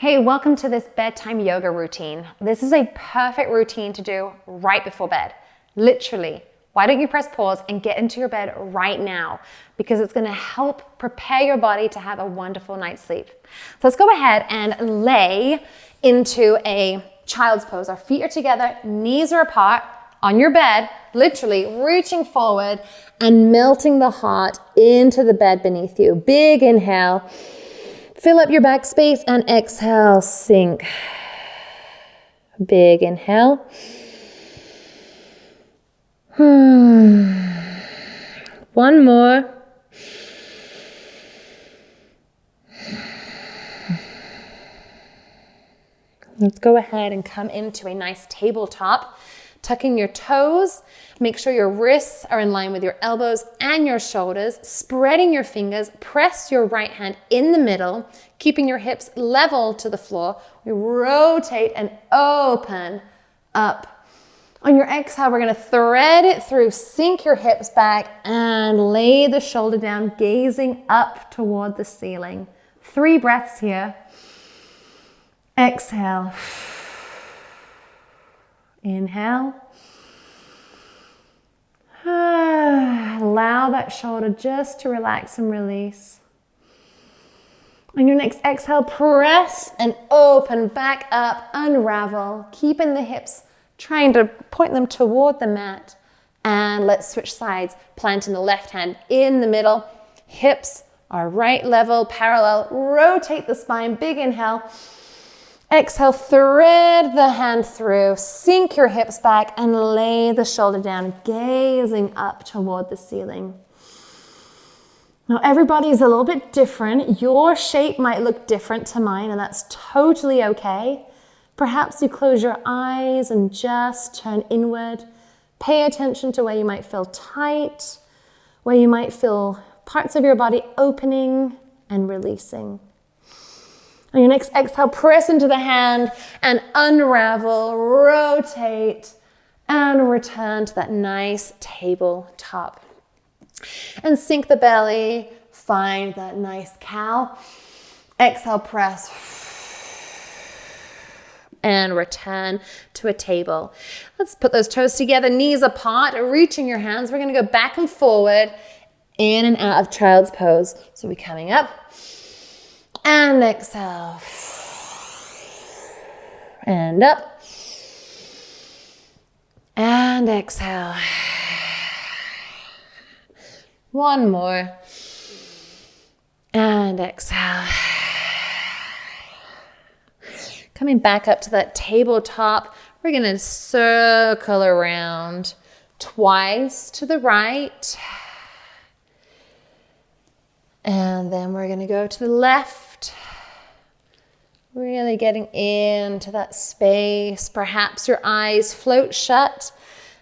Hey, welcome to this bedtime yoga routine. This is a perfect routine to do right before bed. Literally, why don't you press pause and get into your bed right now? Because it's gonna help prepare your body to have a wonderful night's sleep. So let's go ahead and lay into a child's pose. Our feet are together, knees are apart on your bed, literally reaching forward and melting the heart into the bed beneath you. Big inhale. Fill up your back space and exhale, sink. Big inhale. One more. Let's go ahead and come into a nice tabletop. Tucking your toes, make sure your wrists are in line with your elbows and your shoulders, spreading your fingers, press your right hand in the middle, keeping your hips level to the floor. We rotate and open up. On your exhale, we're gonna thread it through, sink your hips back and lay the shoulder down, gazing up toward the ceiling. 3 breaths here. Exhale. Inhale. Allow that shoulder just to relax and release. On your next exhale, press and open back up, unravel, keeping the hips, trying to point them toward the mat. And let's switch sides, planting the left hand in the middle. Hips are right level, parallel. Rotate the spine, big inhale. Exhale, thread the hand through, sink your hips back and lay the shoulder down, gazing up toward the ceiling. Now, everybody is a little bit different. Your shape might look different to mine, and that's totally okay. Perhaps you close your eyes and just turn inward. Pay attention to where you might feel tight, where you might feel parts of your body opening and releasing. On your next exhale, press into the hand and unravel, rotate, and return to that nice tabletop. And sink the belly, find that nice cow. Exhale, press, and return to a table. Let's put those toes together, knees apart, reaching your hands. We're gonna go back and forward, in and out of child's pose. So we're coming up. And exhale. And up. And exhale. One more. And exhale. Coming back up to that tabletop, we're going to circle around twice to the right. And then we're going to go to the left. Really getting into that space. Perhaps your eyes float shut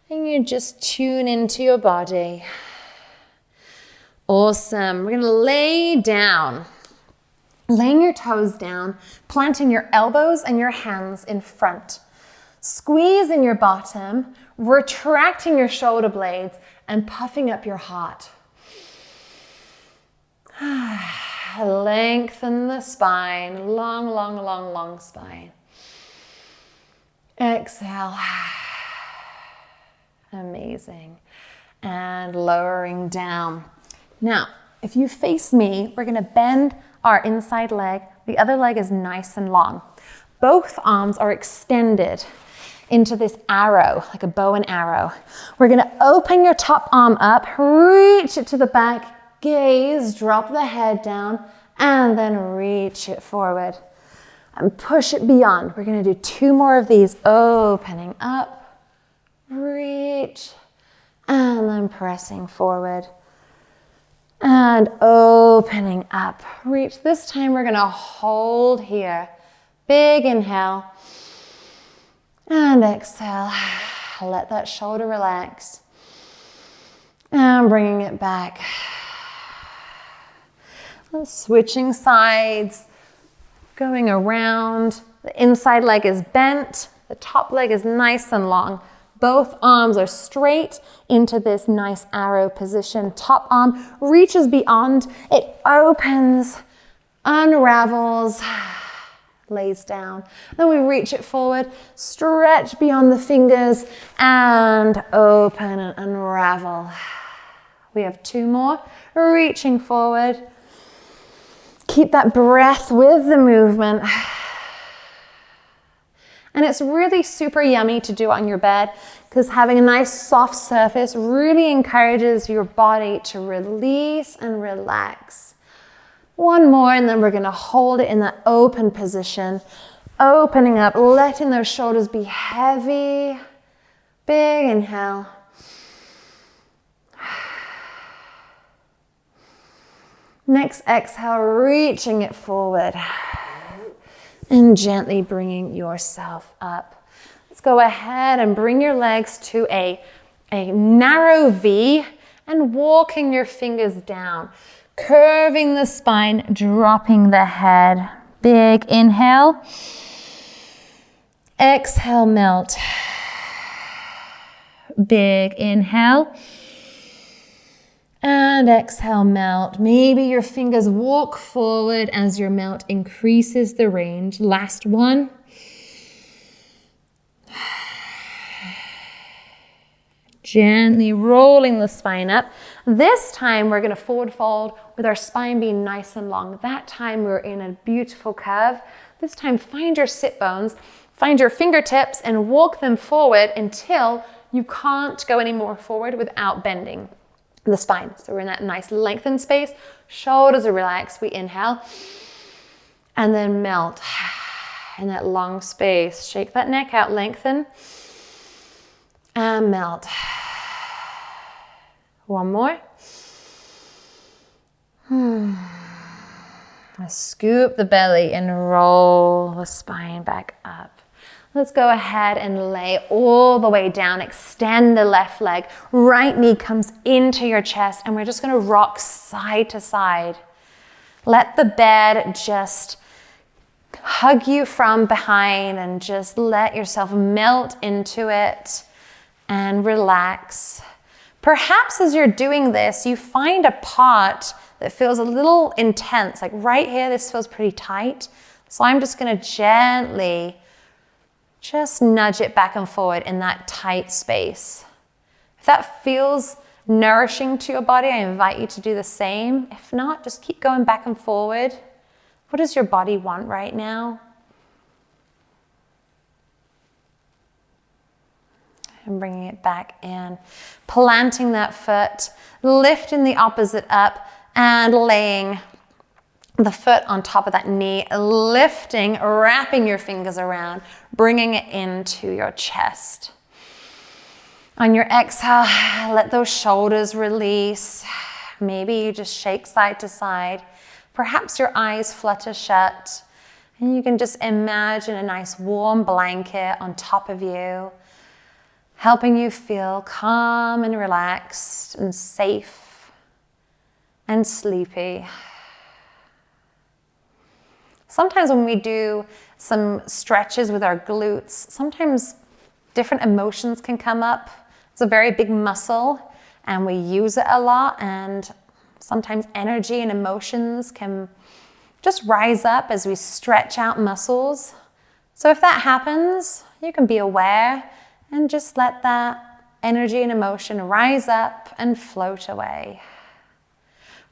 and you just tune into your body. Awesome. We're going to lay down. Laying your toes down, planting your elbows and your hands in front. Squeeze in your bottom, retracting your shoulder blades and puffing up your heart. Lengthen the spine, long, long, long, long spine. Exhale. Amazing. And lowering down. Now, if you face me, we're going to bend our inside leg. The other leg is nice and long. Both arms are extended into this arrow, like a bow and arrow. We're going to open your top arm up, reach it to the back, gaze, drop the head down, and then reach it forward and push it beyond. We're going to do 2 more of these, opening up, reach, and then pressing forward and opening up, reach. This time we're going to hold here. Big inhale and exhale. Let that shoulder relax and bringing it back. Switching sides, going around. The inside leg is bent. The top leg is nice and long. Both arms are straight into this nice arrow position. Top arm reaches beyond. It opens, unravels, lays down. Then we reach it forward, stretch beyond the fingers, and open and unravel. We have 2 more. Reaching forward. Keep that breath with the movement. And it's really super yummy to do on your bed because having a nice soft surface really encourages your body to release and relax. 1 more, and then we're going to hold it in that open position. Opening up, letting those shoulders be heavy. Big inhale. Next exhale, reaching it forward. And gently bringing yourself up. Let's go ahead and bring your legs to a narrow V and walking your fingers down. Curving the spine, dropping the head. Big inhale. Exhale, melt. Big inhale. And exhale, melt. Maybe your fingers walk forward as your melt increases the range. Last one. Gently rolling the spine up. This time we're going to forward fold with our spine being nice and long. That time we're in a beautiful curve. This time find your sit bones, find your fingertips and walk them forward until you can't go any more forward without bending the spine. So we're in that nice lengthened space. Shoulders are relaxed. We inhale and then melt in that long space. Shake that neck out, lengthen and melt. 1 more. Scoop the belly and roll the spine back up. Let's go ahead and lay all the way down. Extend the left leg. Right knee comes into your chest and we're just going to rock side to side. Let the bed just hug you from behind and just let yourself melt into it and relax. Perhaps as you're doing this, you find a part that feels a little intense. Like right here, this feels pretty tight. So I'm just going to gently just nudge it back and forward in that tight space. If that feels nourishing to your body, I invite you to do the same. If not, just keep going back and forward. What does your body want right now? And bringing it back in. Planting that foot, lifting the opposite up and laying the foot on top of that knee, lifting, wrapping your fingers around, bringing it into your chest. On your exhale, let those shoulders release. Maybe you just shake side to side. Perhaps your eyes flutter shut and you can just imagine a nice warm blanket on top of you, helping you feel calm and relaxed and safe and sleepy. Sometimes when we do some stretches with our glutes, sometimes different emotions can come up. It's a very big muscle and we use it a lot, and sometimes energy and emotions can just rise up as we stretch out muscles. So if that happens, you can be aware and just let that energy and emotion rise up and float away.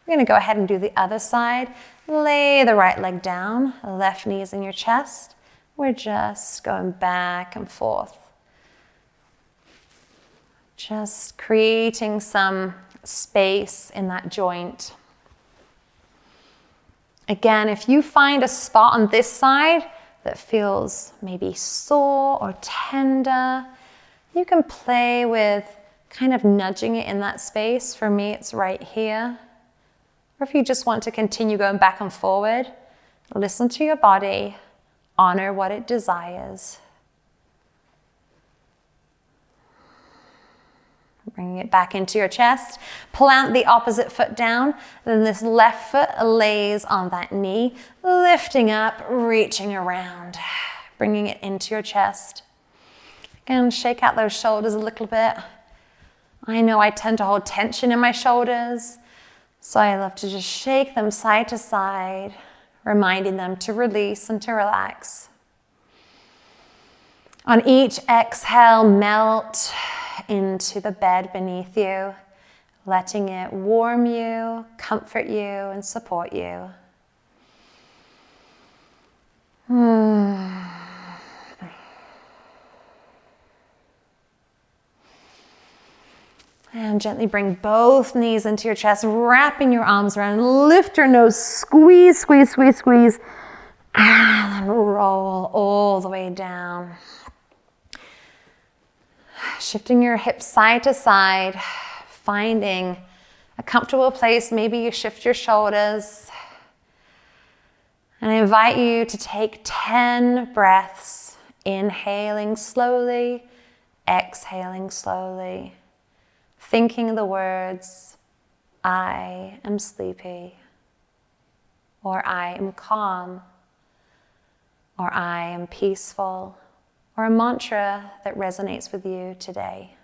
We're going to go ahead and do the other side. Lay the right leg down, left knee is in your chest. We're just going back and forth. Just creating some space in that joint. Again, if you find a spot on this side that feels maybe sore or tender, you can play with kind of nudging it in that space. For me, it's right here. Or if you just want to continue going back and forward, listen to your body, honor what it desires. Bringing it back into your chest. Plant the opposite foot down. Then this left foot lays on that knee, lifting up, reaching around, bringing it into your chest. Again, shake out those shoulders a little bit. I know I tend to hold tension in my shoulders, so I love to just shake them side to side, reminding them to release and to relax. On each exhale, melt into the bed beneath you, letting it warm you, comfort you, and support you. And gently bring both knees into your chest, wrapping your arms around. Lift your nose, squeeze, squeeze, squeeze, squeeze. And then roll all the way down. Shifting your hips side to side, finding a comfortable place. Maybe you shift your shoulders. And I invite you to take 10 breaths, inhaling slowly, exhaling slowly, thinking the words, I am sleepy, or I am calm, or I am peaceful, or a mantra that resonates with you today.